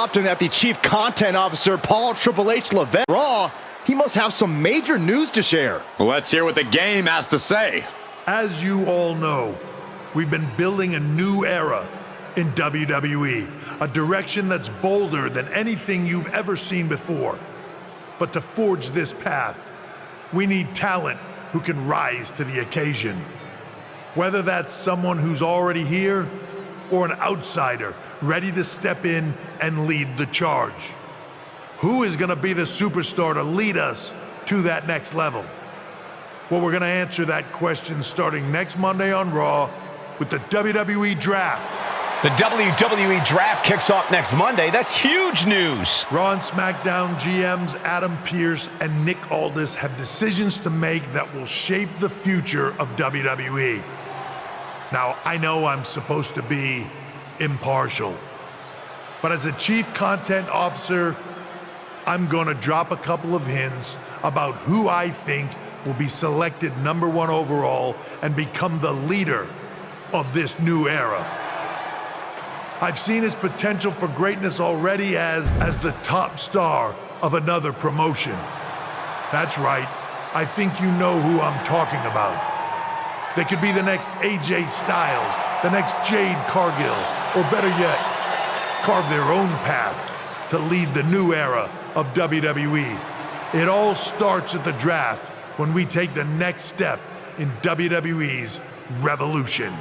often that the Chief Content Officer, Paul Triple H Levesque, Raw, he must have some major news to share. Let's hear what the game has to say. As you all know, we've been building a new era in WWE, a direction that's bolder than anything you've ever seen before. But to forge this path, we need talent who can rise to the occasion. Whether that's someone who's already here or an outsider ready to step in and lead the charge. Who is going to be the superstar to lead us to that next level? Well, we're going to answer that question starting next Monday on Raw with the WWE Draft. The WWE Draft kicks off next Monday. That's huge news. Raw and SmackDown GMs Adam Pearce and Nick Aldis have decisions to make that will shape the future of WWE. Now, I know I'm supposed to be impartial, but as a Chief Content Officer, I'm going to drop a couple of hints about who I think will be selected #1 overall and become the leader of this new era. I've seen his potential for greatness already as the top star of another promotion. That's right, I think you know who I'm talking about. They could be the next AJ Styles, the next Jade Cargill, or better yet, carve their own path to lead the new era of WWE. It all starts at the draft when we take the next step in WWE's revolution.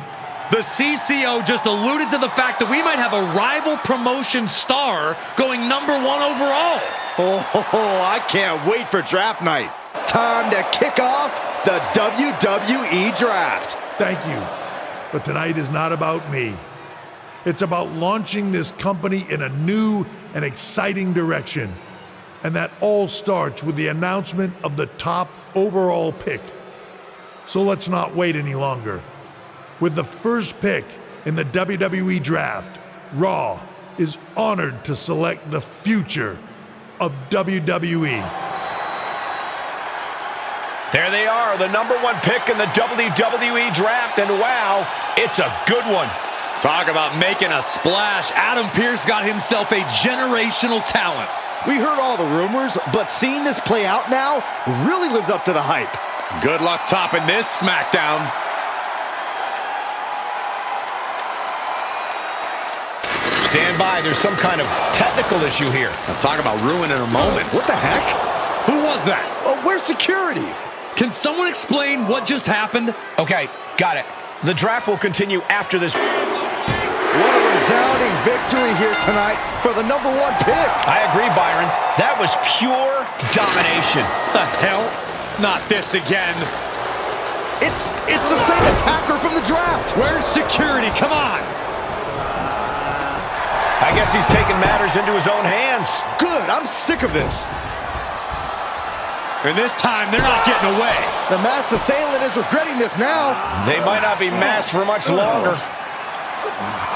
The CCO just alluded to the fact that we might have a rival promotion star going #1 overall. Oh, I can't wait for draft night. It's time to kick off the WWE Draft. Thank you. But tonight is not about me. It's about launching this company in a new and exciting direction. And that all starts with the announcement of the top overall pick. So let's not wait any longer. With the first pick in the WWE Draft, Raw is honored to select the future of WWE. There they are, the #1 pick in the WWE Draft, and wow, it's a good one. Talk about making a splash. Adam Pearce got himself a generational talent. We heard all the rumors, but seeing this play out now really lives up to the hype. Good luck topping this SmackDown. Stand by, there's some kind of technical issue here. Now talk about ruining a moment. What the heck? Who was that? Oh, where's security? Can someone explain what just happened? Okay, got it. The draft will continue after this. What a resounding victory here tonight for the #1 pick. I agree, Byron. That was pure domination. The hell? Not this again. It's the same attacker from the draft. Where's security? Come on. I guess he's taking matters into his own hands. Good, I'm sick of this. And this time, they're not getting away. The masked assailant is regretting this now. They might not be masked for much longer.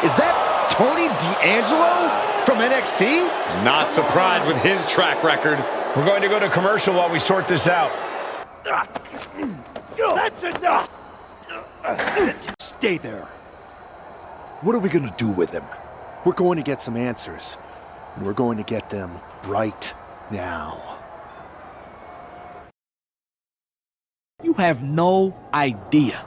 Is that Tony D'Angelo from NXT? Not surprised with his track record. We're going to go to commercial while we sort this out. That's enough! Stay there. What are we going to do with him? We're going to get some answers, and we're going to get them right now. You have no idea.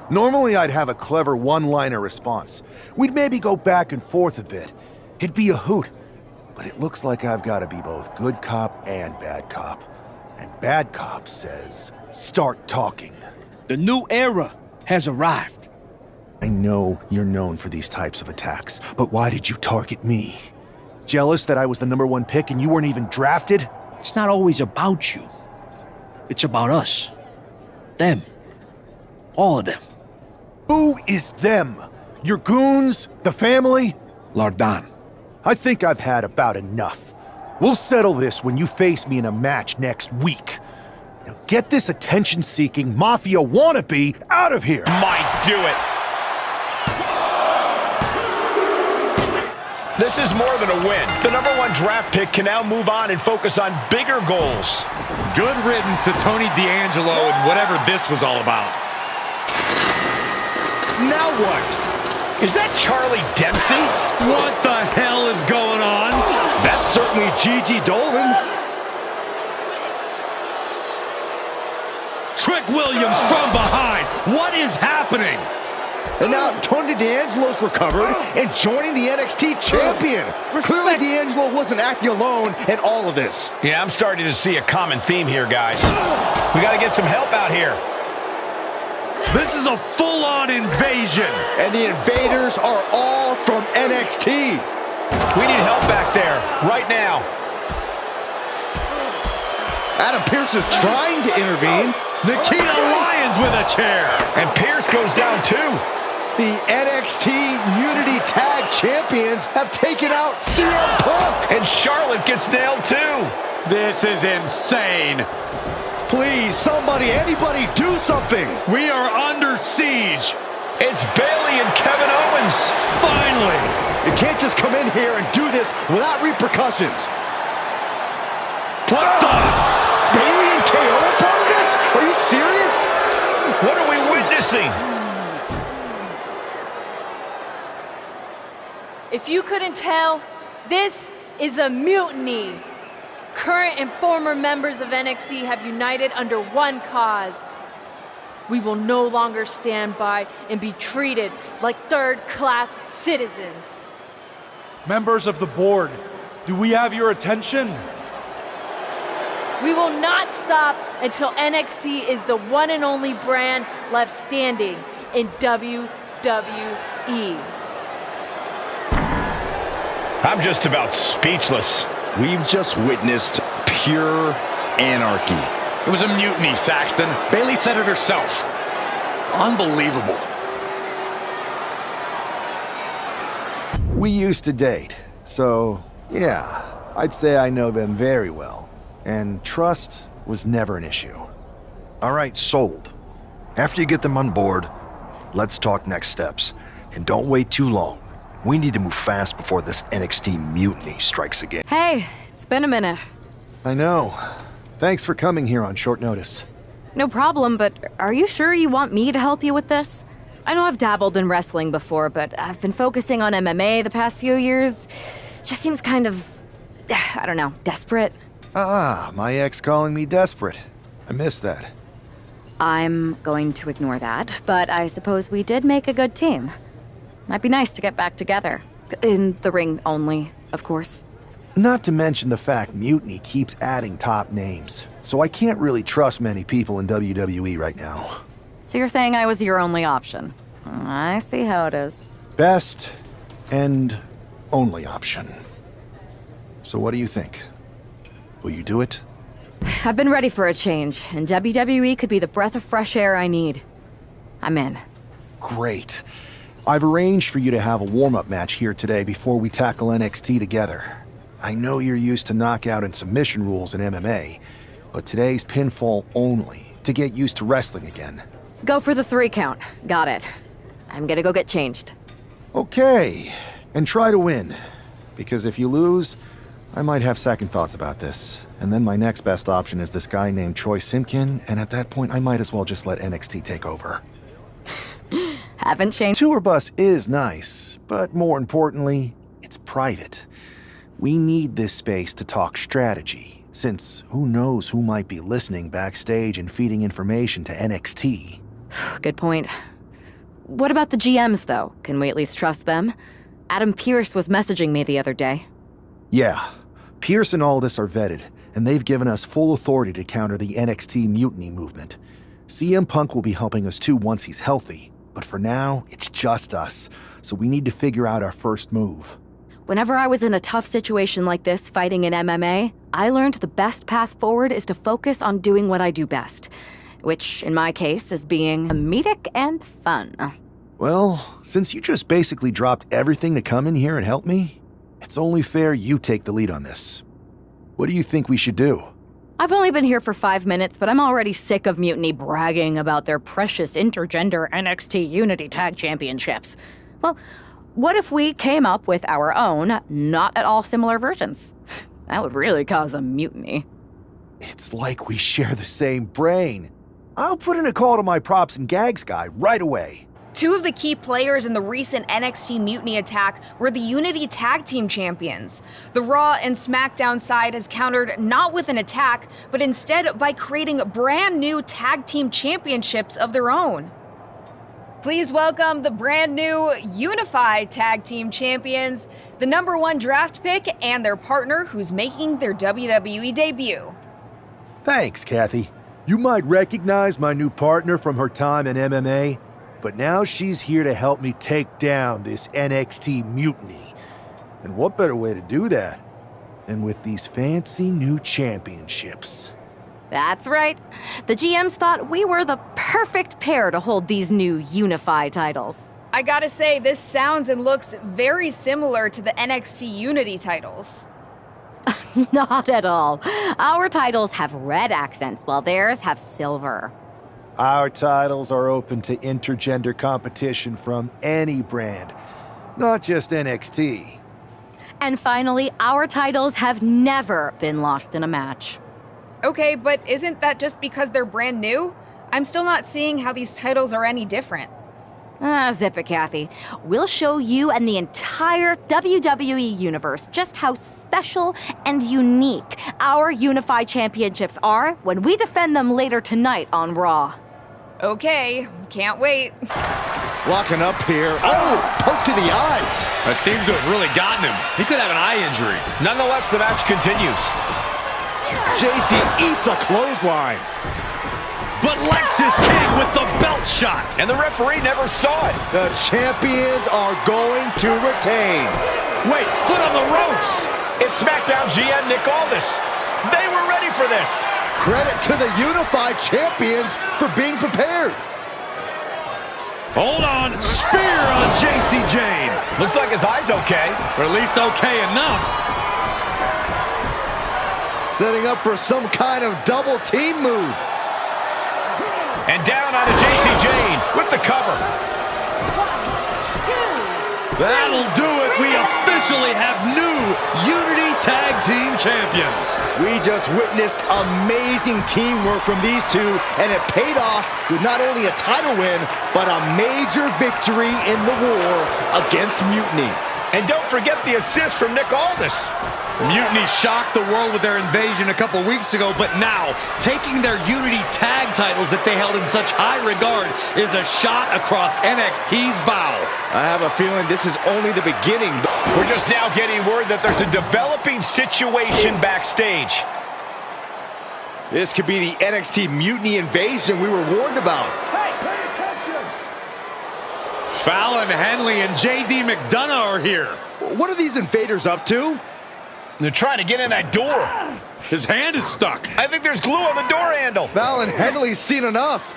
Normally, I'd have a clever one-liner response. We'd maybe go back and forth a bit. It'd be a hoot. But it looks like I've got to be both good cop and bad cop. And bad cop says, start talking. The new era has arrived. I know you're known for these types of attacks, but why did you target me? Jealous that I was the #1 pick and you weren't even drafted? It's not always about you. It's about us. Them. All of them. Who is them? Your goons? The family? Lardan. I think I've had about enough. We'll settle this when you face me in a match next week. Now get this attention-seeking mafia wannabe out of here! Might do it. This is more than a win. The #1 draft pick can now move on and focus on bigger goals. Good riddance to Tony D'Angelo and whatever this was all about. Now what? Is that Charlie Dempsey? What the hell is going on? certainly Gigi Dolan. Trick Williams from behind. What is happening? And now Tony D'Angelo's recovered and joining the NXT champion. Clearly D'Angelo wasn't acting alone in all of this. Yeah, I'm starting to see a common theme here, guys. We got to get some help out here. This is a full-on invasion. And the invaders are all from NXT. We need help back there, right now. Adam Pearce is trying to intervene. Nikita Lyons with a chair. And Pearce goes down too. The NXT Unity Tag Champions have taken out CM Punk. And Charlotte gets nailed too. This is insane. Please, somebody, anybody, do something. We are under siege. It's Bayley and Kevin Owens. Finally. You can't just come in here and do this without repercussions. What the? Bayley and KO are part of this? Are you serious? What are we witnessing? If you couldn't tell, this is a mutiny. Current and former members of NXT have united under one cause. We will no longer stand by and be treated like third-class citizens. Members of the board, do we have your attention? We will not stop until NXT is the one and only brand left standing in WWE. I'm just about speechless. We've just witnessed pure anarchy. It was a mutiny, Saxton. Bayley said it herself. Unbelievable. We used to date, so yeah, I'd say I know them very well. And trust was never an issue. All right, sold. After you get them on board, let's talk next steps. And don't wait too long. We need to move fast before this NXT mutiny strikes again. Hey, it's been a minute. I know. Thanks for coming here on short notice. No problem, but are you sure you want me to help you with this? I know I've dabbled in wrestling before, but I've been focusing on MMA the past few years. Just seems kind of, I don't know, desperate. My ex calling me desperate. I miss that. I'm going to ignore that, but I suppose we did make a good team. Might be nice to get back together. In the ring only, of course. Not to mention the fact Mutiny keeps adding top names, so I can't really trust many people in WWE right now. So you're saying I was your only option? I see how it is. Best and only option. So what do you think? Will you do it? I've been ready for a change, and WWE could be the breath of fresh air I need. I'm in. Great. I've arranged for you to have a warm-up match here today before we tackle NXT together. I know you're used to knockout and submission rules in MMA, but today's pinfall only, to get used to wrestling again. Go for the 3 count. Got it. I'm gonna go get changed. Okay, and try to win. Because if you lose, I might have second thoughts about this. And then my next best option is this guy named Troy Simpkin, and at that point I might as well just let NXT take over. Haven't changed. Tour bus is nice, but more importantly, it's private. We need this space to talk strategy, since who knows who might be listening backstage and feeding information to NXT. Good point. What about the GMs, though? Can we at least trust them? Adam Pearce was messaging me the other day. Yeah, Pearce and Aldis are vetted, and they've given us full authority to counter the NXT mutiny movement. CM Punk will be helping us too once he's healthy, but for now, it's just us, so we need to figure out our first move. Whenever I was in a tough situation like this fighting in MMA, I learned the best path forward is to focus on doing what I do best, which in my case is being comedic and fun. Well, since you just basically dropped everything to come in here and help me, it's only fair you take the lead on this. What do you think we should do? I've only been here for 5 minutes, but I'm already sick of Mutiny bragging about their precious intergender NXT Unity Tag Championships. Well, what if we came up with our own, not at all similar versions? That would really cause a mutiny. It's like we share the same brain. I'll put in a call to my props and gags guy right away. Two of the key players in the recent NXT Mutiny attack were the Unity Tag Team Champions. The Raw and SmackDown side has countered not with an attack, but instead by creating brand new Tag Team Championships of their own. Please welcome the brand new Unified Tag Team Champions, the #1 draft pick, and their partner who's making their WWE debut. Thanks, Kathy. You might recognize my new partner from her time in MMA, but now she's here to help me take down this NXT mutiny. And what better way to do that than with these fancy new championships? That's right. The GMs thought we were the perfect pair to hold these new unified titles. I gotta say, this sounds and looks very similar to the NXT Unity titles. Not at all. Our titles have red accents while theirs have silver. Our titles are open to intergender competition from any brand, not just NXT. And finally, our titles have never been lost in a match. Okay, but isn't that just because they're brand new? I'm still not seeing how these titles are any different. Zip it, Kathy. We'll show you and the entire WWE universe just how special and unique our unified championships are when we defend them later tonight on Raw. Okay, can't wait. Locking up here. Oh, poke to the eyes. That seems to have really gotten him. He could have an eye injury. Nonetheless, the match continues. JC eats a clothesline. But Lex is king with the belt shot. And the referee never saw it. The champions are going to retain. Wait, foot on the ropes. It's SmackDown GM Nick Aldis. They were ready for this. Credit to the unified champions for being prepared. Hold on, spear on JC Jane. Looks like his eye's okay. Or at least okay enough. Setting up for some kind of double team move. And down onto JC Jane with the cover. 1, 2, That'll do it. We officially have new Unity Tag Team Champions. We just witnessed amazing teamwork from these two, and it paid off with not only a title win, but a major victory in the war against Mutiny. And don't forget the assist from Nick Aldis. Mutiny shocked the world with their invasion a couple weeks ago, but now taking their Unity tag titles that they held in such high regard is a shot across NXT's bow. I have a feeling this is only the beginning. We're just now getting word that there's a developing situation backstage. This could be the NXT Mutiny invasion we were warned about. Hey, pay attention! Fallon Henley and JD McDonough are here. What are these invaders up to? They're trying to get in that door. His hand is stuck. I think there's glue on the door handle. Fallon Henley's seen enough.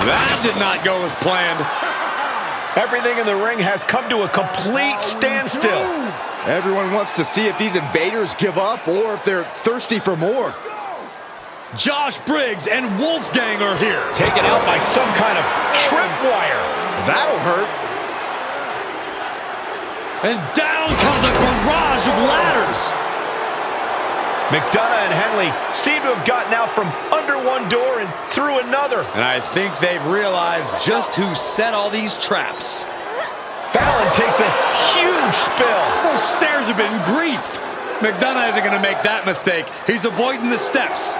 That did not go as planned. Everything in the ring has come to a complete standstill. Everyone wants to see if these invaders give up or if they're thirsty for more. Josh Briggs and Wolfgang are here. Taken out by some kind of tripwire. That'll hurt. And down comes a barrage of ladders. McDonough and Henley seem to have gotten out from under one door and through another. And I think they've realized just who set all these traps. Fallon takes a huge spill. Those stairs have been greased. McDonough isn't going to make that mistake. He's avoiding the steps.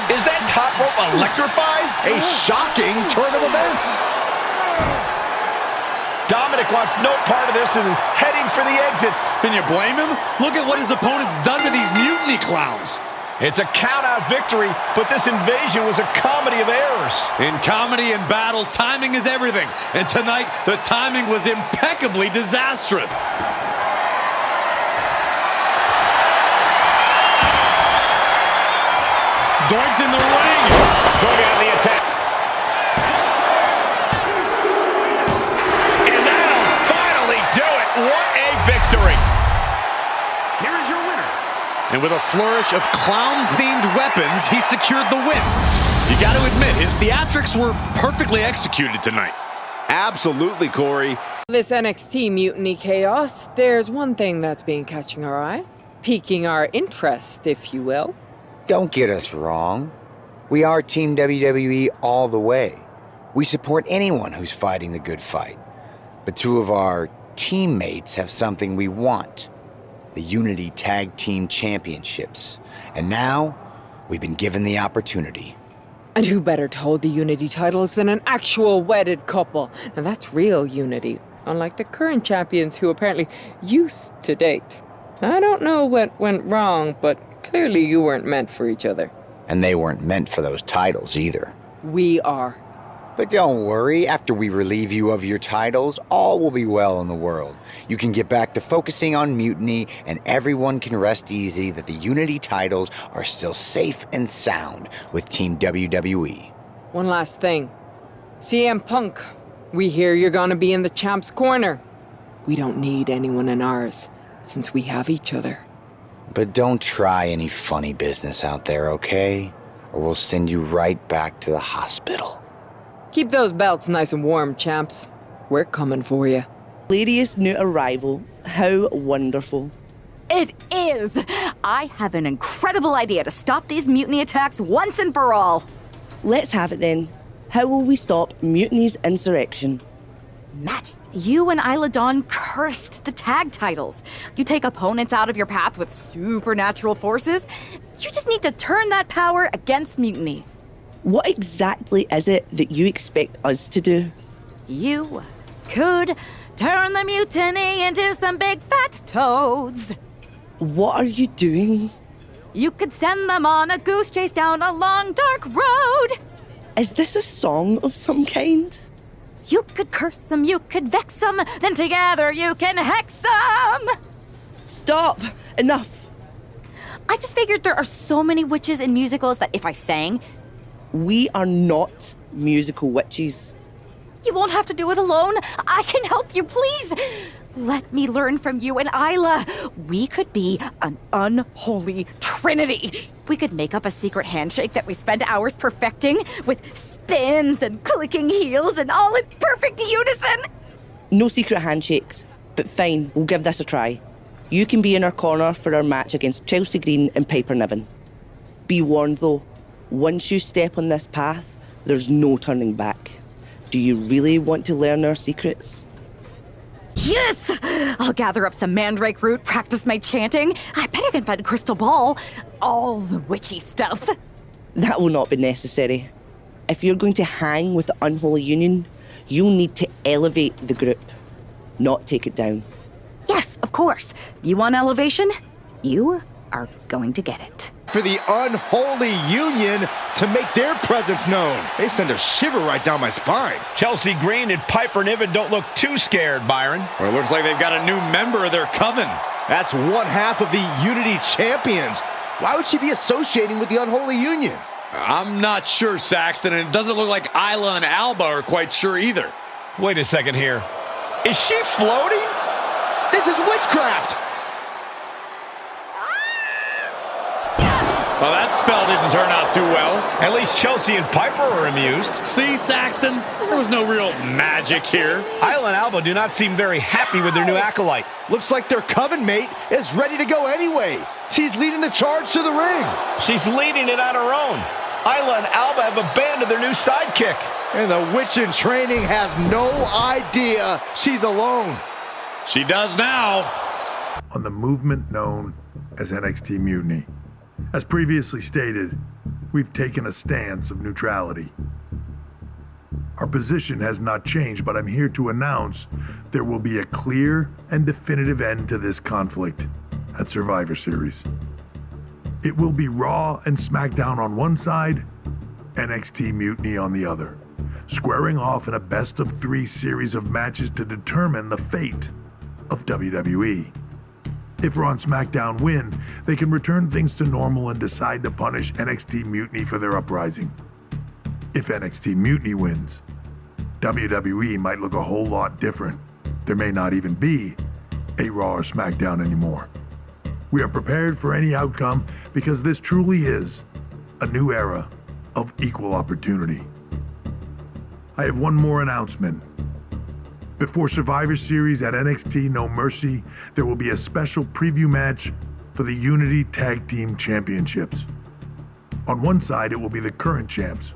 Is that top rope electrified? A shocking turn of events. Dominic wants no part of this and is heading for the exits. Can you blame him? Look at what his opponent's done to these mutiny clowns. It's a count-out victory, but this invasion was a comedy of errors. In comedy and battle, timing is everything. And tonight, the timing was impeccably disastrous. Doink's in the ring. Going on the attack. And that'll finally do it. What a victory. Here is your winner. And with a flourish of clown-themed weapons, he secured the win. You got to admit, his theatrics were perfectly executed tonight. Absolutely, Corey. This NXT Mutiny chaos, there's one thing that's been catching our eye. Piquing our interest, if you will. Don't get us wrong. We are Team WWE all the way. We support anyone who's fighting the good fight. But two of our teammates have something we want. The Unity Tag Team Championships. And now, we've been given the opportunity. And who better to hold the Unity titles than an actual wedded couple? Now that's real unity, unlike the current champions who apparently used to date. I don't know what went wrong, but clearly you weren't meant for each other. And they weren't meant for those titles either. We are. But don't worry, after we relieve you of your titles, all will be well in the world. You can get back to focusing on Mutiny, and everyone can rest easy that the Unity titles are still safe and sound with Team WWE. One last thing. CM Punk, we hear you're gonna be in the champ's corner. We don't need anyone in ours, since we have each other. But don't try any funny business out there, okay? Or we'll send you right back to the hospital. Keep those belts nice and warm, champs. We're coming for you. Glorious new arrival. How wonderful. It is! I have an incredible idea to stop these mutiny attacks once and for all. Let's have it then. How will we stop Mutiny's insurrection? Matt, you and Isla Dawn cursed the tag titles. You take opponents out of your path with supernatural forces. You just need to turn that power against Mutiny. What exactly is it that you expect us to do? You could turn the mutiny into some big fat toads. What are you doing? You could send them on a goose chase down a long, dark road. Is this a song of some kind? You could curse them, you could vex them, then together you can hex them. Stop! Enough! I just figured there are so many witches in musicals that if I sang... We are not musical witches. You won't have to do it alone. I can help you, please. Let me learn from you and Isla. We could be an unholy trinity. We could make up a secret handshake that we spend hours perfecting with spins and clicking heels and all in perfect unison. No secret handshakes, but fine, we'll give this a try. You can be in our corner for our match against Chelsea Green and Piper Niven. Be warned though, once you step on this path, there's no turning back. Do you really want to learn our secrets? Yes! I'll gather up some mandrake root, practice my chanting. I bet I can find a crystal ball. All the witchy stuff. That will not be necessary. If you're going to hang with the Unholy Union, you'll need to elevate the group, not take it down. Yes, of course. You want elevation? You are going to get it. For the Unholy Union to make their presence known. They send a shiver right down my spine. Chelsea Green and Piper Niven don't look too scared, Byron. Well, it looks like they've got a new member of their coven. That's one half of the Unity champions. Why would she be associating with the Unholy Union? I'm not sure, Saxton, and it doesn't look like Isla and Alba are quite sure either. Wait a second here. Is she floating? This is witchcraft! Well, that spell didn't turn out too well. At least Chelsea and Piper are amused. See, Saxton? There was no real magic here. Isla and Alba do not seem very happy with their new acolyte. Looks like their coven mate is ready to go anyway. She's leading the charge to the ring. She's leading it on her own. Isla and Alba have abandoned their new sidekick. And the witch in training has no idea she's alone. She does now. On the movement known as NXT Mutiny. As previously stated, we've taken a stance of neutrality. Our position has not changed, but I'm here to announce there will be a clear and definitive end to this conflict at Survivor Series. It will be Raw and SmackDown on one side, NXT Mutiny on the other, squaring off in a best-of-3 series of matches to determine the fate of WWE. If Raw and SmackDown win, they can return things to normal and decide to punish NXT Mutiny for their uprising. If NXT Mutiny wins, WWE might look a whole lot different. There may not even be a Raw or SmackDown anymore. We are prepared for any outcome because this truly is a new era of equal opportunity. I have one more announcement. Before Survivor Series at NXT No Mercy, there will be a special preview match for the Unity Tag Team Championships. On one side, it will be the current champs,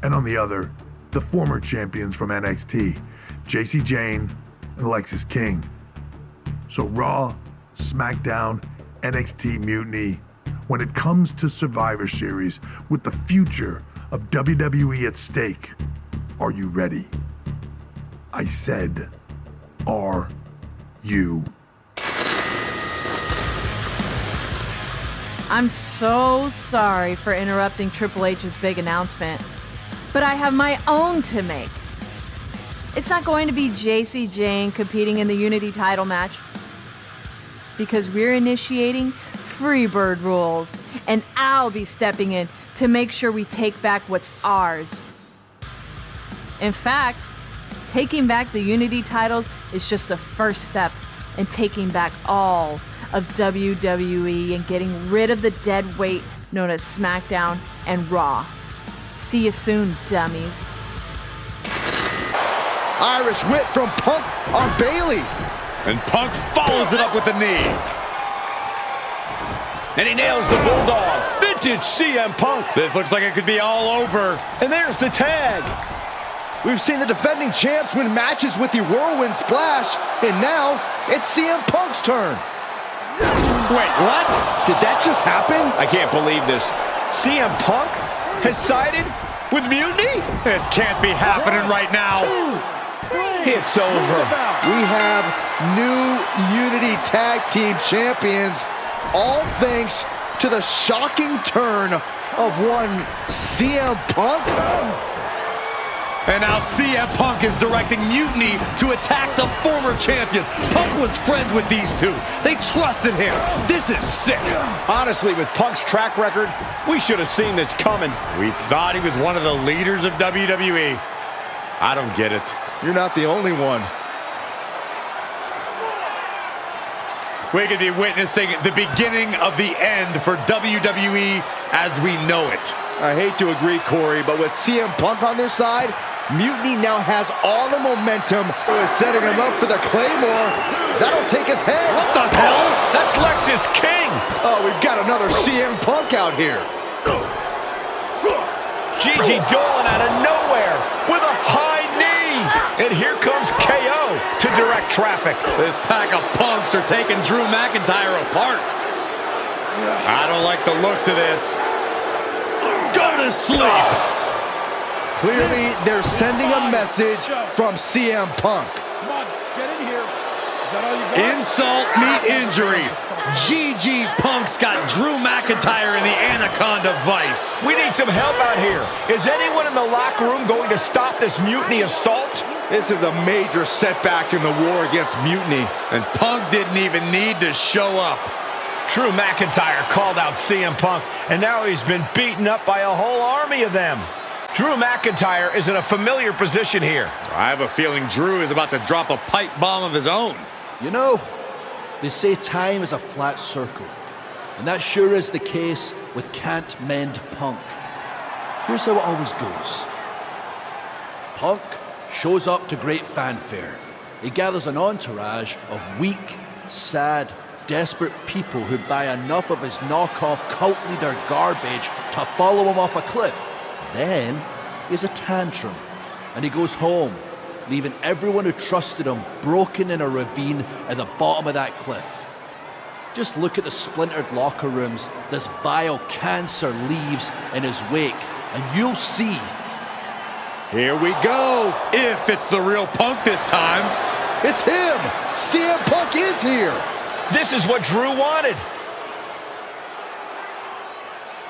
and on the other, the former champions from NXT, JC Jane and Alexis King. So Raw, SmackDown, NXT Mutiny, when it comes to Survivor Series with the future of WWE at stake, are you ready? I said, are you? I'm so sorry for interrupting Triple H's big announcement, but I have my own to make. It's not going to be JC Jane competing in the Unity title match, because we're initiating Freebird rules, and I'll be stepping in to make sure we take back what's ours. In fact, taking back the Unity titles is just the first step in taking back all of WWE and getting rid of the dead weight known as SmackDown and Raw. See you soon, dummies. Irish whip from Punk on Bailey. And Punk follows it up with the knee. And he nails the Bulldog. Vintage CM Punk. This looks like it could be all over. And there's the tag. We've seen the defending champs win matches with the Whirlwind Splash, and now it's CM Punk's turn. Wait, what? Did that just happen? I can't believe this. CM Punk has sided with Mutiny? This can't be happening right now. It's over. We have new Unity Tag Team Champions, all thanks to the shocking turn of one CM Punk. And now CM Punk is directing Mutiny to attack the former champions. Punk was friends with these two. They trusted him. This is sick. Honestly, with Punk's track record, we should have seen this coming. We thought he was one of the leaders of WWE. I don't get it. You're not the only one. We could be witnessing the beginning of the end for WWE as we know it. I hate to agree, Corey, but with CM Punk on their side, Mutiny now has all the momentum. Setting him up for the Claymore. That'll take his head. What the hell? That's Lexis King. Oh, we've got another CM Punk out here. Gigi Dolan out of nowhere with a high knee. And here comes KO to direct traffic. This pack of punks are taking Drew McIntyre apart. I don't like the looks of this. Go to sleep. Clearly, they're sending a message from CM Punk. Come on, get in here. Is that all you got? Insult meet injury. GG Punk's got Drew McIntyre in the Anaconda Vice. We need some help out here. Is anyone in the locker room going to stop this Mutiny assault? This is a major setback in the war against Mutiny. And Punk didn't even need to show up. Drew McIntyre called out CM Punk, and now he's been beaten up by a whole army of them. Drew McIntyre is in a familiar position here. I have a feeling Drew is about to drop a pipe bomb of his own. You know, they say time is a flat circle, and that sure is the case with Can't Mend Punk. Here's how it always goes. Punk shows up to great fanfare. He gathers an entourage of weak, sad, desperate people who buy enough of his knockoff cult leader garbage to follow him off a cliff. Then he has a tantrum, and he goes home, leaving everyone who trusted him broken in a ravine at the bottom of that cliff. Just look at the splintered locker rooms this vile cancer leaves in his wake, and you'll see. Here we go. If it's the real Punk this time. It's him. CM Punk is here. This is what Drew wanted.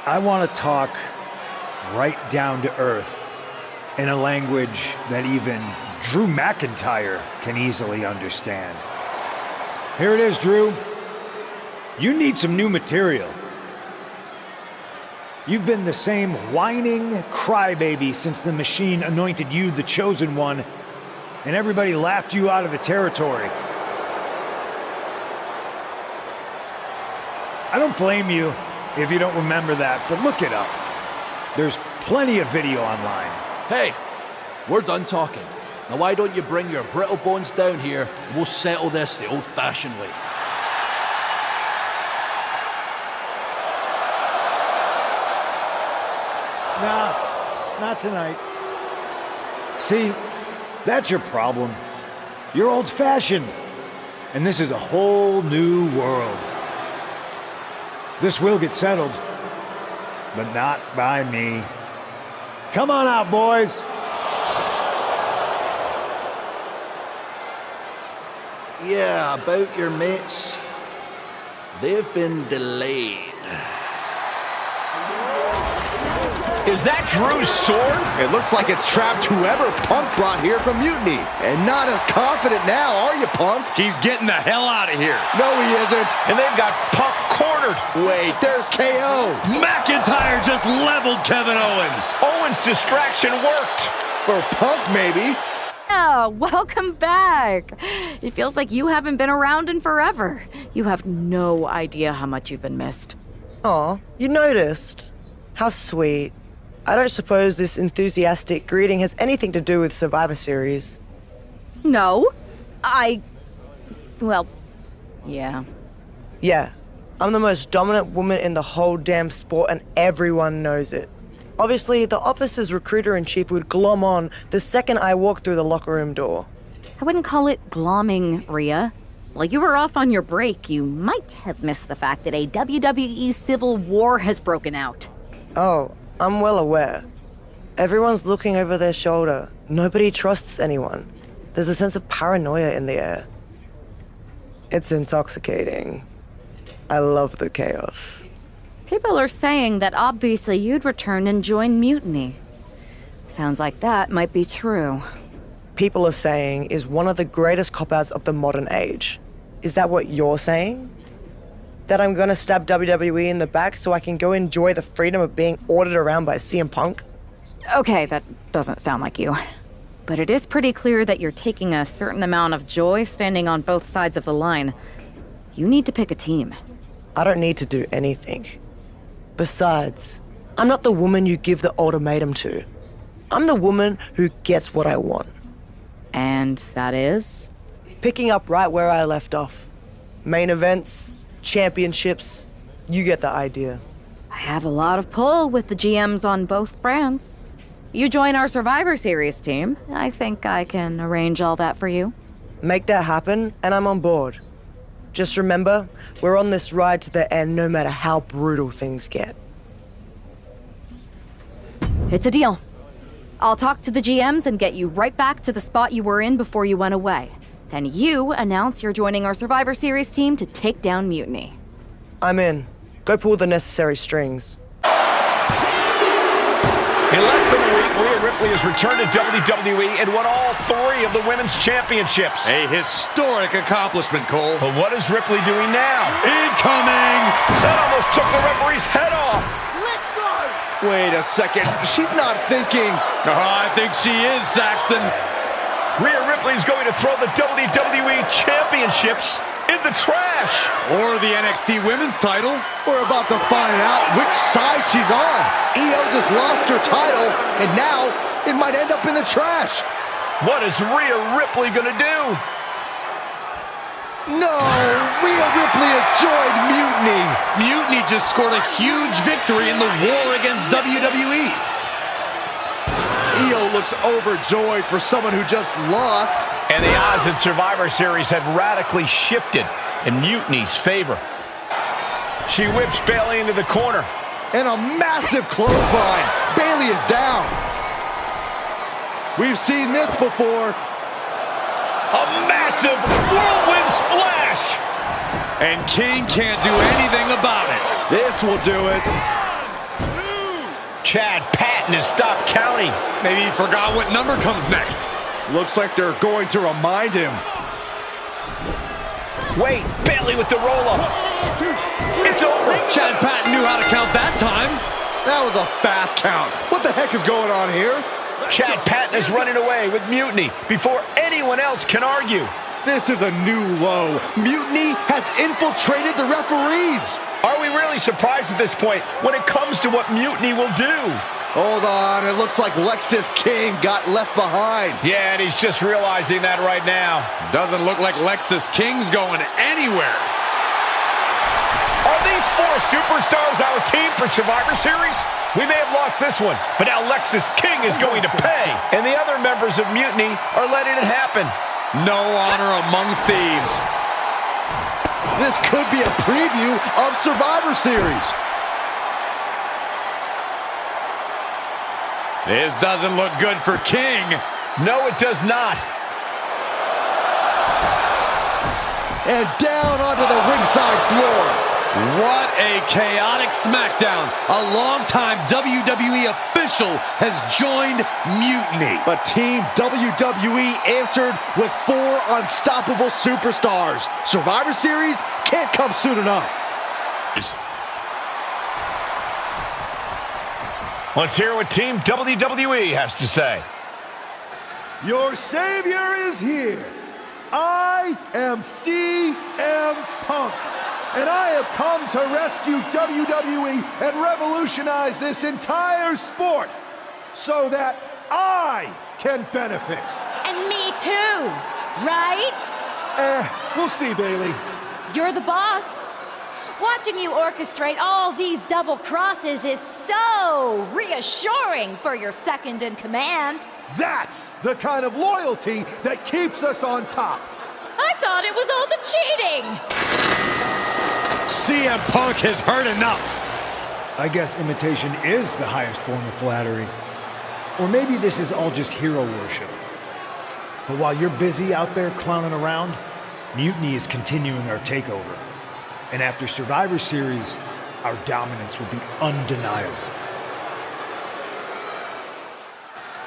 I want to talk right down to earth in a language that even Drew McIntyre can easily understand. Here it is, Drew. You need some new material. You've been the same whining crybaby since the Machine anointed you the chosen one, and everybody laughed you out of the territory. I don't blame you if you don't remember that, but look it up. There's plenty of video online. Hey, we're done talking. Now why don't you bring your brittle bones down here and we'll settle this the old-fashioned way. Nah, not tonight. See, that's your problem. You're old-fashioned. And this is a whole new world. This will get settled, but not by me. Come on out, boys. Yeah, about your mates. They've been delayed. Is that Drew's sword? It looks like it's trapped whoever Punk brought here from Mutiny. And not as confident now, are you, Punk? He's getting the hell out of here. No, he isn't. And they've got Punk cornered. Wait, there's KO. McIntyre just leveled Kevin Owens. Owens' distraction worked. For Punk, maybe. Oh, welcome back. It feels like you haven't been around in forever. You have no idea how much you've been missed. Aw, you noticed? How sweet. I don't suppose this enthusiastic greeting has anything to do with Survivor Series. No. Well, yeah. Yeah, I'm the most dominant woman in the whole damn sport and everyone knows it. Obviously, the office's recruiter-in-chief would glom on the second I walk through the locker room door. I wouldn't call it glomming, Rhea. While you were off on your break, you might have missed the fact that a WWE civil war has broken out. Oh, I'm well aware. Everyone's looking over their shoulder. Nobody trusts anyone. There's a sense of paranoia in the air. It's intoxicating. I love the chaos. People are saying that obviously you'd return and join Mutiny. Sounds like that might be true. People are saying is one of the greatest cop-outs of the modern age. Is that what you're saying? That I'm gonna stab WWE in the back so I can go enjoy the freedom of being ordered around by CM Punk? Okay, that doesn't sound like you. But it is pretty clear that you're taking a certain amount of joy standing on both sides of the line. You need to pick a team. I don't need to do anything. Besides, I'm not the woman you give the ultimatum to. I'm the woman who gets what I want. And that is? Picking up right where I left off. Main events, championships, you get the idea. I have a lot of pull with the GMs on both brands. You join our Survivor Series team. I think I can arrange all that for you. Make that happen, and I'm on board. Just remember, we're on this ride to the end no matter how brutal things get. It's a deal. I'll talk to the GMs and get you right back to the spot you were in before you went away. Then you announce you're joining our Survivor Series team to take down Mutiny. I'm in. Go pull the necessary strings. In less than a week, Rhea Ripley has returned to WWE and won all 3 of the women's championships. A historic accomplishment, Cole. But what is Ripley doing now? Incoming! That almost took the referee's head off. Wait a second. She's not thinking. Oh, I think she is, Saxton. Rhea Ripley is going to throw the WWE championships in the trash. Or the NXT women's title. We're about to find out which side she's on. Io just lost her title, and now it might end up in the trash. What is Rhea Ripley gonna do? No, Rhea Ripley has joined Mutiny. Mutiny just scored a huge victory in the war against WWE. Io looks overjoyed for someone who just lost. And the odds in Survivor Series have radically shifted in Mutiny's favor. She whips Bayley into the corner. And a massive clothesline. Bayley is down. We've seen this before. A massive whirlwind splash. And Kane can't do anything about it. This will do it. Chad Patton has stopped counting. Maybe he forgot what number comes next. Looks like they're going to remind him. Wait, Bayley with the roll-up. It's over. Chad Patton knew how to count that time. That was a fast count. What the heck is going on here? Chad Patton is running away with Mutiny before anyone else can argue. This is a new low. Mutiny has infiltrated the referees. Are we really surprised at this point when it comes to what Mutiny will do? Hold on, it looks like Lexis King got left behind. Yeah, and he's just realizing that right now. Doesn't look like Lexis King's going anywhere. Are these 4 superstars our team for Survivor Series? We may have lost this one, but now Lexis King is going to pay. And the other members of Mutiny are letting it happen. No honor among thieves. This could be a preview of Survivor Series. This doesn't look good for King. No, it does not. And down onto the ringside floor. What a chaotic SmackDown. A longtime WWE official has joined Mutiny. But Team WWE answered with 4 unstoppable superstars. Survivor Series can't come soon enough. Let's hear what Team WWE has to say. Your savior is here. I am CM Punk. And I have come to rescue WWE and revolutionize this entire sport so that I can benefit. And me too, right? We'll see, Bailey. You're the boss. Watching you orchestrate all these double crosses is so reassuring for your second in command. That's the kind of loyalty that keeps us on top. I thought it was all the cheating. CM Punk has heard enough. I guess imitation is the highest form of flattery. Or maybe this is all just hero worship. But while you're busy out there clowning around, Mutiny is continuing our takeover. And after Survivor Series, our dominance will be undeniable.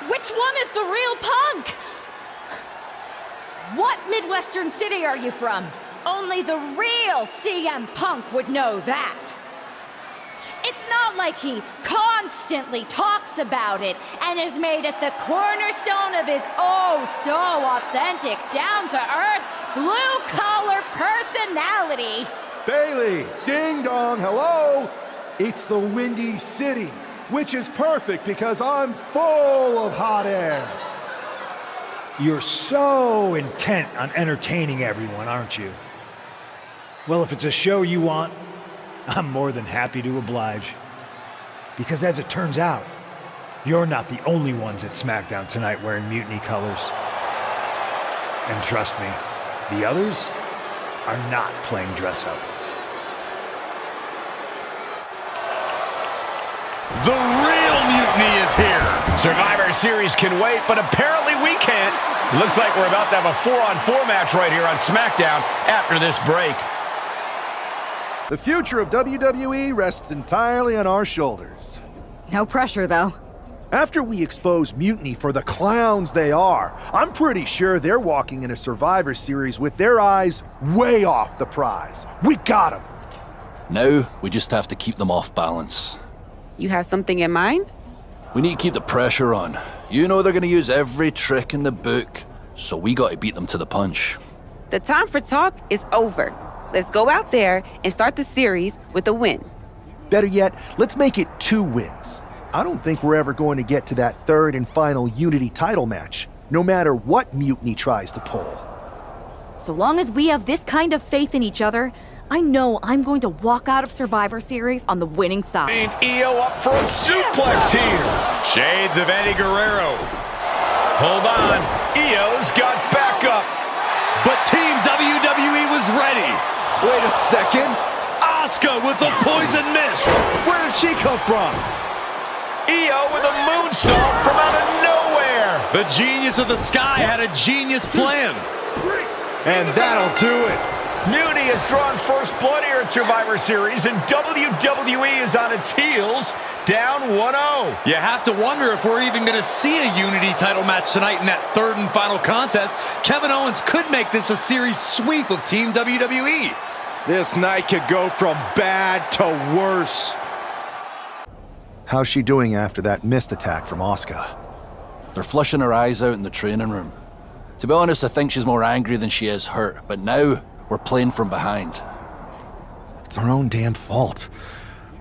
Which one is the real Punk? What Midwestern city are you from? Only the real CM Punk would know that. It's not like he constantly talks about it and has made it the cornerstone of his oh-so-authentic, down-to-earth, blue-collar personality. Bailey, ding dong, hello. It's the Windy City, which is perfect because I'm full of hot air. You're so intent on entertaining everyone, aren't you? Well, if it's a show you want, I'm more than happy to oblige. Because as it turns out, you're not the only ones at SmackDown tonight wearing Mutiny colors. And trust me, the others are not playing dress up. The real Mutiny is here. Survivor Series can wait, but apparently we can't. Looks like we're about to have a 4-on-4 match right here on SmackDown after this break. The future of WWE rests entirely on our shoulders. No pressure, though. After we expose Mutiny for the clowns they are, I'm pretty sure they're walking into Survivor Series with their eyes way off the prize. We got them. Now, we just have to keep them off balance. You have something in mind? We need to keep the pressure on. You know they're gonna use every trick in the book, so we gotta beat them to the punch. The time for talk is over. Let's go out there and start the series with a win. Better yet, let's make it 2 wins. I don't think we're ever going to get to that 3rd and final Unity title match, no matter what Mutiny tries to pull. So long as we have this kind of faith in each other, I know I'm going to walk out of Survivor Series on the winning side. And EO up for a suplex here. Shades of Eddie Guerrero. Hold on. EO's got backup. But Team WWE was ready. Wait a second. Asuka with the poison mist. Where did she come from? EO with a moonsault from out of nowhere. The genius of the sky had a genius plan. And that'll do it. Mutiny has drawn first blood here at Survivor Series, and WWE is on its heels, down 1-0. You have to wonder if we're even going to see a Unity title match tonight in that 3rd and final contest. Kevin Owens could make this a series sweep of Team WWE. This night could go from bad to worse. How's she doing after that missed attack from Asuka? They're flushing her eyes out in the training room. To be honest, I think she's more angry than she is hurt, but now we're playing from behind. It's our own damn fault.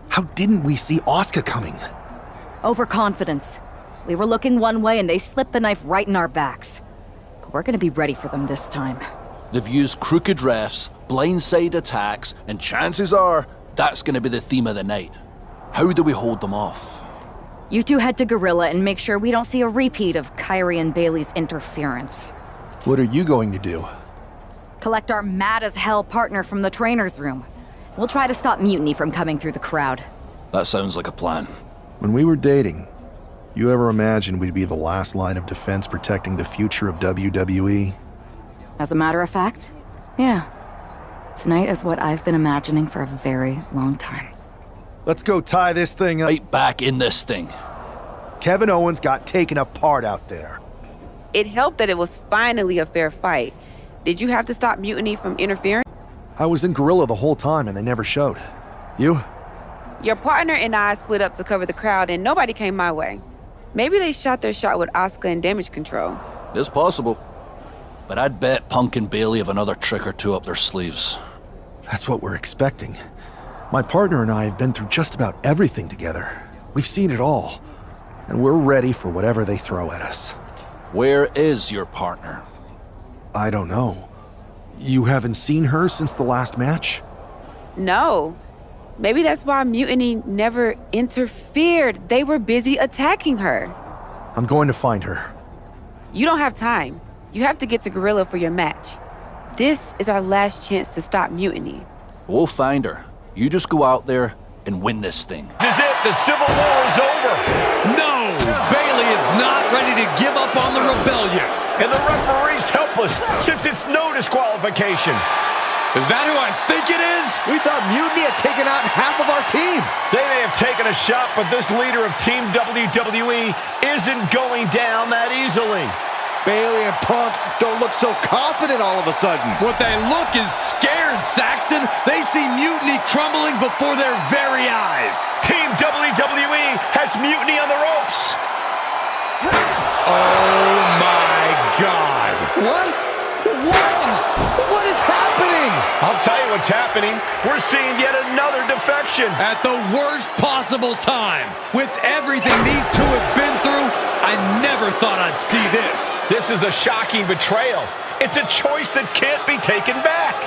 How didn't we see Asuka coming? Overconfidence. We were looking one way and they slipped the knife right in our backs. But we're gonna be ready for them this time. They've used crooked refs, blindside attacks, and chances are that's gonna be the theme of the night. How do we hold them off? You two head to Gorilla and make sure we don't see a repeat of Kyrie and Bailey's interference. What are you going to do? Collect our mad-as-hell partner from the trainer's room. We'll try to stop Mutiny from coming through the crowd. That sounds like a plan. When we were dating, you ever imagined we'd be the last line of defense protecting the future of WWE? As a matter of fact, yeah. Tonight is what I've been imagining for a very long time. Let's go tie this thing up. Right back in this thing. Kevin Owens got taken apart out there. It helped that it was finally a fair fight. Did you have to stop Mutiny from interfering? I was in Gorilla the whole time and they never showed. You? Your partner and I split up to cover the crowd and nobody came my way. Maybe they shot their shot with Asuka and damage control. It's possible. But I'd bet Punk and Bailey have another trick or two up their sleeves. That's what we're expecting. My partner and I have been through just about everything together. We've seen it all. And we're ready for whatever they throw at us. Where is your partner? I don't know. You haven't seen her since the last match? No. Maybe that's why Mutiny never interfered. They were busy attacking her. I'm going to find her. You don't have time. You have to get to Gorilla for your match. This is our last chance to stop Mutiny. We'll find her. You just go out there and win this thing. This is it. The Civil War is over. No! Bailey is not ready to give up on the rebellion. And the referee's helpless since it's no disqualification. Is that who I think it is? We thought Mutiny had taken out half of our team. They may have taken a shot, but this leader of Team WWE isn't going down that easily. Bailey and Punk don't look so confident all of a sudden. What they look is scared, Saxton. They see Mutiny crumbling before their very eyes. Team WWE has Mutiny on the ropes. Oh my God. What? What is happening? I'll tell you what's happening. We're seeing yet another defection. At the worst possible time. With everything these two have been through, I never thought I'd see this. This is a shocking betrayal. It's a choice that can't be taken back.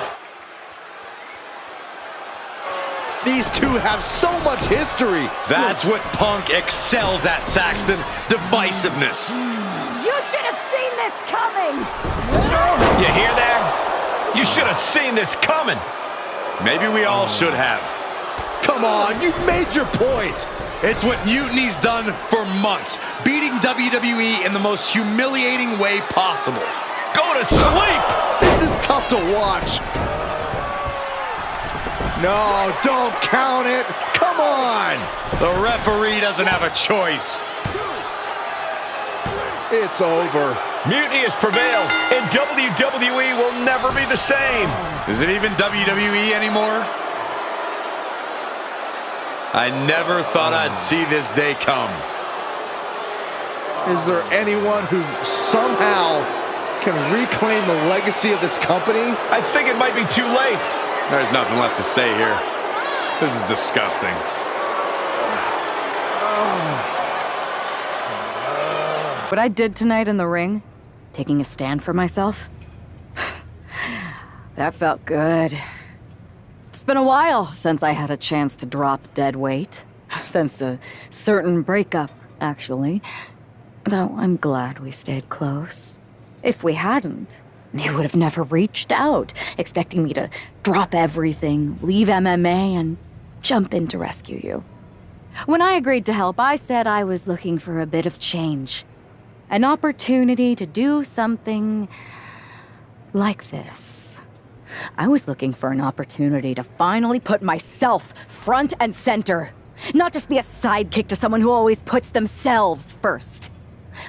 These two have so much history. That's what Punk excels at, Saxton. Divisiveness. You should have seen this coming! You hear that? You should have seen this coming. Maybe we all should have. Come on, you made your point. It's what Mutiny's done for months, beating WWE in the most humiliating way possible. Go to sleep! This is tough to watch. No, don't count it. Come on. The referee doesn't have a choice. It's over. Mutiny has prevailed, and WWE will never be the same. Is it even WWE anymore? I never thought I'd see this day come. Is there anyone who somehow can reclaim the legacy of this company? I think it might be too late. There's nothing left to say here. This is disgusting. What I did tonight in the ring, taking a stand for myself, that felt good. It's been a while since I had a chance to drop dead weight. Since a certain breakup, actually. Though I'm glad we stayed close. If we hadn't, you would have never reached out, expecting me to drop everything, leave MMA, and jump in to rescue you. When I agreed to help, I said I was looking for a bit of change. An opportunity to do something like this. I was looking for an opportunity to finally put myself front and center. Not just be a sidekick to someone who always puts themselves first.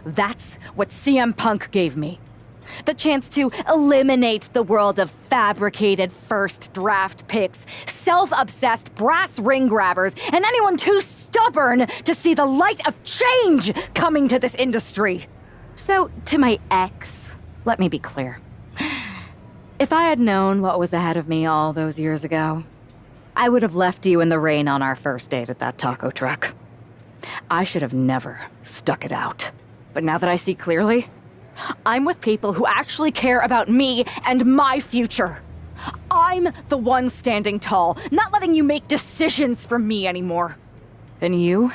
That's what CM Punk gave me. The chance to eliminate the world of fabricated first draft picks, self-obsessed brass ring grabbers, and anyone too stubborn to see the light of change coming to this industry. So, to my ex, let me be clear. If I had known what was ahead of me all those years ago, I would have left you in the rain on our first date at that taco truck. I should have never stuck it out. But now that I see clearly, I'm with people who actually care about me and my future. I'm the one standing tall, not letting you make decisions for me anymore. And you?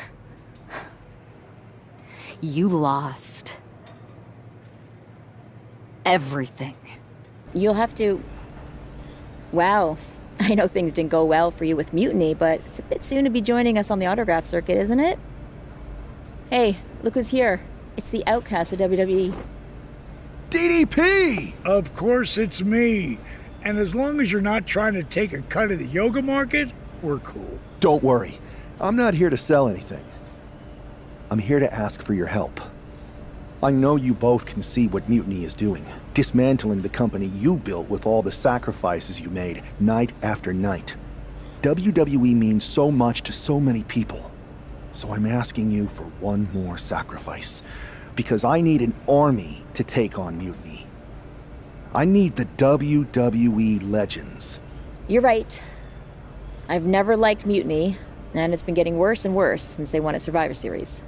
You lost. Everything. You'll have to... Wow. I know things didn't go well for you with Mutiny, but it's a bit soon to be joining us on the autograph circuit, isn't it? Hey, look who's here. It's the outcast of WWE. DDP! Of course it's me. And as long as you're not trying to take a cut of the yoga market, we're cool. Don't worry. I'm not here to sell anything. I'm here to ask for your help. I know you both can see what Mutiny is doing, dismantling the company you built with all the sacrifices you made, night after night. WWE means so much to so many people. So I'm asking you for one more sacrifice, because I need an army to take on Mutiny. I need the WWE legends. You're right. I've never liked Mutiny, and it's been getting worse and worse since they won at Survivor Series.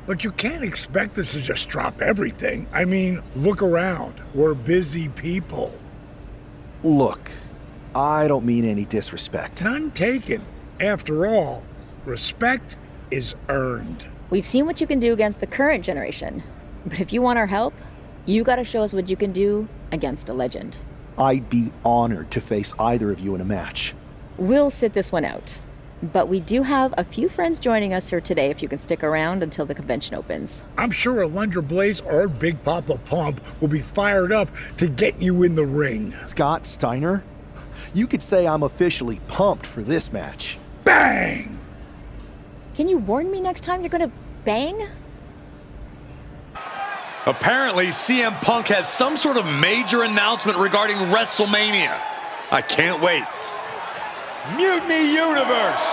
But you can't expect us to just drop everything. I mean, look around. We're busy people. Look, I don't mean any disrespect. None taken. After all, respect is earned. We've seen what you can do against the current generation. But if you want our help, you gotta show us what you can do against a legend. I'd be honored to face either of you in a match. We'll sit this one out. But we do have a few friends joining us here today if you can stick around until the convention opens. I'm sure Alundra Blaze or Big Papa Pump will be fired up to get you in the ring. Scott Steiner? You could say I'm officially pumped for this match. Bang! Can you warn me next time you're gonna bang? Apparently, CM Punk has some sort of major announcement regarding WrestleMania. I can't wait. Mutiny Universe!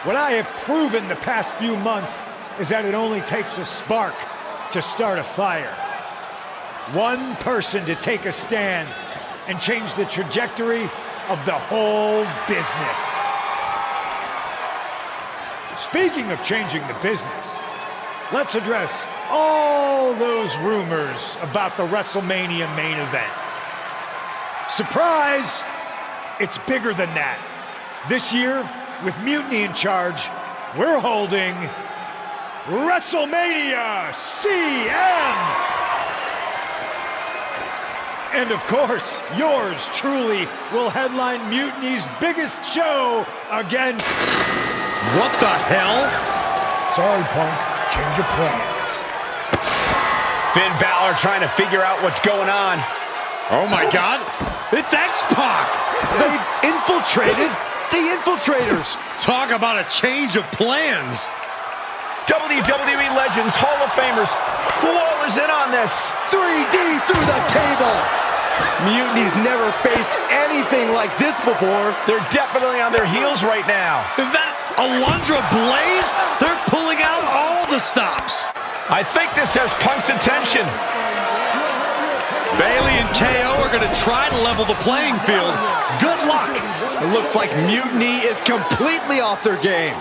What I have proven the past few months is that it only takes a spark to start a fire. One person to take a stand and change the trajectory of the whole business. Speaking of changing the business, let's address all those rumors about the WrestleMania main event. Surprise! It's bigger than that. This year, with Mutiny in charge, we're holding WrestleMania CM! And of course, yours truly will headline Mutiny's biggest show against... What the hell? Sorry, Punk. Change your plans. Finn Balor trying to figure out what's going on. Oh my God, it's X-Pac! They've infiltrated the Infiltrators. Talk about a change of plans. WWE Legends, Hall of Famers, who all is in on this? 3D through the table. Mutiny's never faced anything like this before. They're definitely on their heels right now. Is that Alundra Blaze? They're pulling out all the stops. I think this has Punk's attention. Bayley and KO are going to try to level the playing field. Good luck. It looks like Mutiny is completely off their game.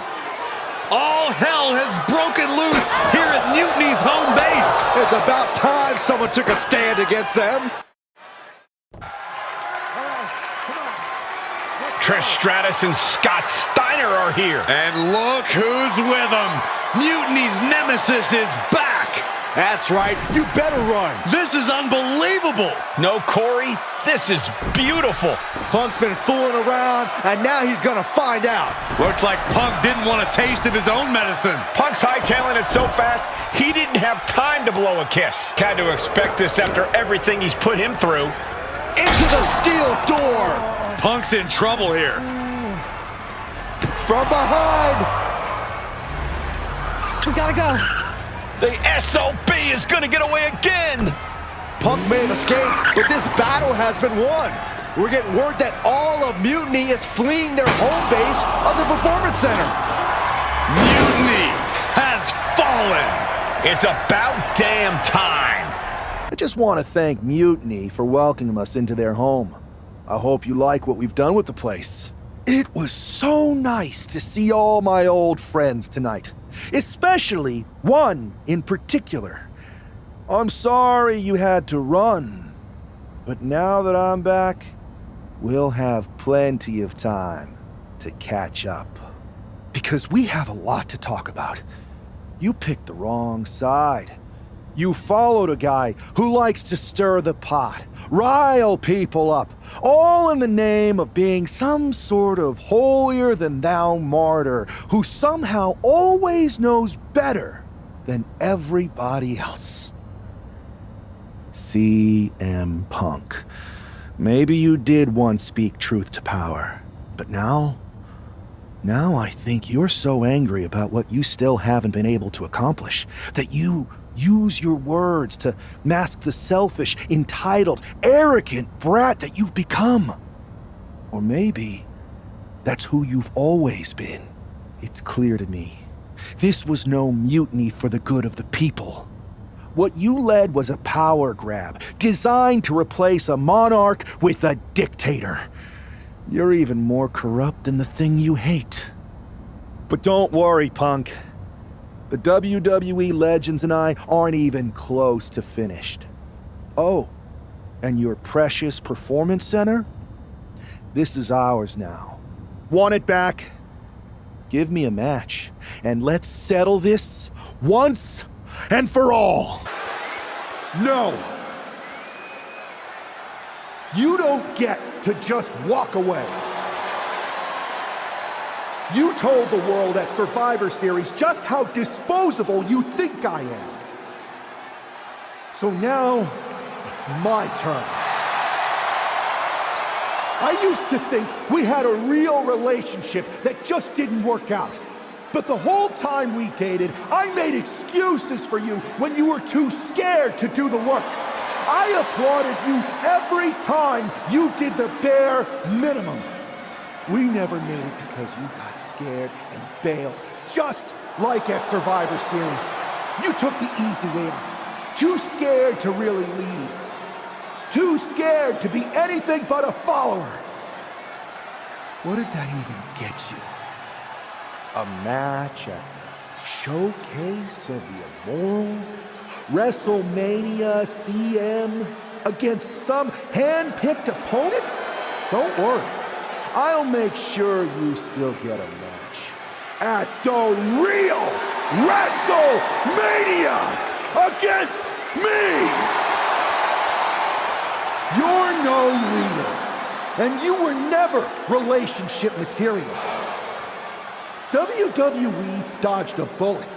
All hell has broken loose here at Mutiny's home base. It's about time someone took a stand against them. Trish Stratus and Scott Steiner are here. And look who's with them. Mutiny's nemesis is back. That's right. You better run. This is unbelievable. No, Corey, this is beautiful. Punk's been fooling around, and now he's going to find out. Looks like Punk didn't want a taste of his own medicine. Punk's hightailing it so fast, he didn't have time to blow a kiss. Had to expect this after everything he's put him through. Into the steel door. Punk's in trouble here. From behind. We gotta go. The SOB is gonna get away again. Punk may have escaped, but this battle has been won. We're getting word that all of Mutiny is fleeing their home base of the Performance Center. Mutiny has fallen. It's about damn time. I just want to thank Mutiny for welcoming us into their home. I hope you like what we've done with the place. It was so nice to see all my old friends tonight, especially one in particular. I'm sorry you had to run, but now that I'm back, we'll have plenty of time to catch up. Because we have a lot to talk about. You picked the wrong side. You followed a guy who likes to stir the pot, rile people up, all in the name of being some sort of holier-than-thou martyr who somehow always knows better than everybody else. CM Punk. Maybe you did once speak truth to power, but now I think you're so angry about what you still haven't been able to accomplish that you use your words to mask the selfish, entitled, arrogant brat that you've become. Or maybe that's who you've always been. It's clear to me. This was no mutiny for the good of the people. What you led was a power grab, designed to replace a monarch with a dictator. You're even more corrupt than the thing you hate. But don't worry, Punk. The WWE legends and I aren't even close to finished. Oh, and your precious performance center? This is ours now. Want it back? Give me a match, and let's settle this once and for all. No! You don't get to just walk away. You told the world at Survivor Series just how disposable you think I am. So now, it's my turn. I used to think we had a real relationship that just didn't work out. But the whole time we dated, I made excuses for you when you were too scared to do the work. I applauded you every time you did the bare minimum. We never made it because you got scared and bailed, just like at Survivor Series. You took the easy way out. Too scared to really lead. Too scared to be anything but a follower. What did that even get you? A match at the Showcase of the Immortals? WrestleMania CM against some hand-picked opponent? Don't worry. I'll make sure you still get a match at the real WrestleMania against me! You're no leader, and you were never relationship material. WWE dodged a bullet.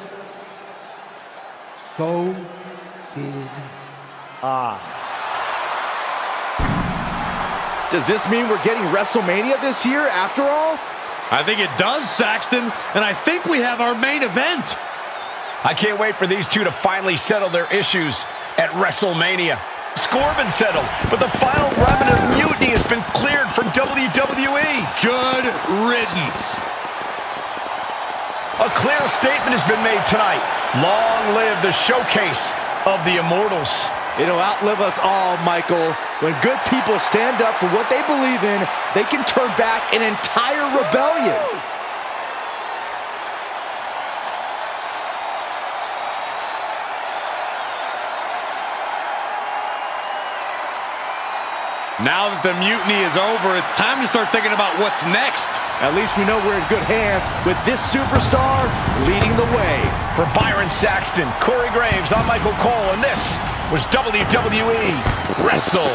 So did I. Does this mean we're getting WrestleMania this year after all? I think it does, Saxton, and I think we have our main event. I can't wait for these two to finally settle their issues at WrestleMania. Score been settled, but the final remnant of mutiny has been cleared from WWE. Good riddance. A clear statement has been made tonight. Long live the Showcase of the Immortals. It'll outlive us all, Michael. When good people stand up for what they believe in, they can turn back an entire rebellion. Now that the mutiny is over, it's time to start thinking about what's next. At least we know we're in good hands with this superstar leading the way. For Byron Saxton, Corey Graves, I'm Michael Cole, and this was WWE Wrestle.